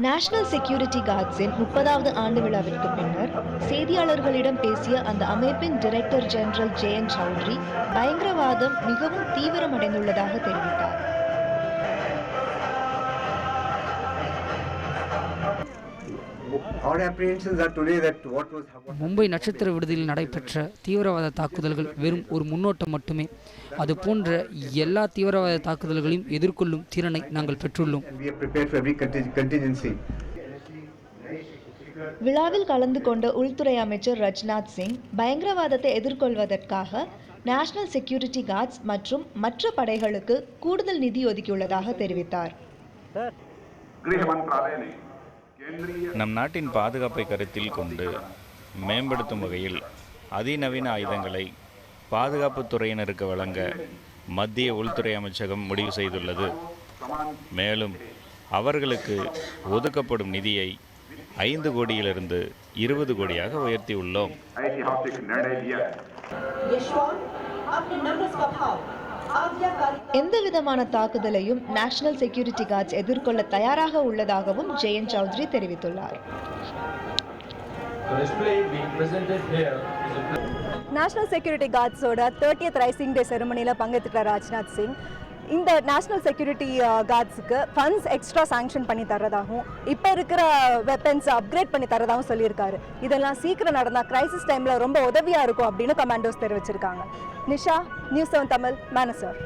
National security கார்ட்ஸின் 30வது ஆண்டு விழாவிற்கு பின்னர் செய்தியாளர்களிடம் பேசிய அந்த அமைப்பின் டைரக்டர் ஜெனரல் ஜெயந்த் சௌத்ரி பயங்கரவாதம் மிகவும் தீவிரமடைந்துள்ளதாக தெரிவித்தார். மும்பை நட்சத்திர விடுதியில் நடைபெற்ற தீவிரவாத தாக்குதல்கள் வெறும் ஒரு முன்னோட்டம் மட்டுமே. அது போன்ற எல்லா தீவிரவாத தாக்குதல்களையும் எதிர்கொள்ளும் திறனை நாங்கள் பெற்றுள்ளோம். விழாவில் கலந்து கொண்ட உள்துறை அமைச்சர் ராஜ்நாத் சிங் பயங்கரவாதத்தை எதிர்கொள்வதற்காக நேஷனல் செக்யூரிட்டி கார்ட்ஸ் மற்றும் மற்ற படைகளுக்கு கூடுதல் நிதி ஒதுக்கியுள்ளதாக தெரிவித்தார். நம் நாட்டின் பாதுகாப்பை கருத்தில் கொண்டு மேம்படுத்தும் வகையில் அதிநவீன ஆயுதங்களை பாதுகாப்புத் துறையினருக்கு வழங்க மத்திய உள்துறை அமைச்சகம் முடிவு செய்துள்ளது. மேலும் அவர்களுக்கு ஒதுக்கப்படும் நிதியை 5 கோடியிலிருந்து 20 கோடியாக உயர்த்தியுள்ளோம். எந்த விதமான தாக்குதலையும் நேஷனல் செக்யூரிட்டி கார்ட்ஸ் எதிர்கொள்ள தயாராக உள்ளதாகவும் ஜெயந்த் சௌத்ரி தெரிவித்துள்ளார். நேஷனல் செக்யூரிட்டி கார்ட்ஸோட 30th ரைசிங் டே செரமனியில் பங்கேற்ற ராஜ்நாத் சிங் இந்த நேஷனல் செக்யூரிட்டி கார்ட்ஸுக்கு ஃபண்ட்ஸ் எக்ஸ்ட்ரா சாங்ஷன் பண்ணி தரதாகவும் இப்போ இருக்கிற வெப்பன்ஸ் அப்கிரேட் பண்ணி தரதாகவும் சொல்லியிருக்காரு. இதெல்லாம் சீக்கிரம் நடந்தால் கிரைசிஸ் டைமில் ரொம்ப உதவியாக இருக்கும் அப்படின்னு கமாண்டோஸ் தெரிவிச்சிருக்காங்க. நிஷா, நியூஸ் 7 தமிழ், மேனசர்.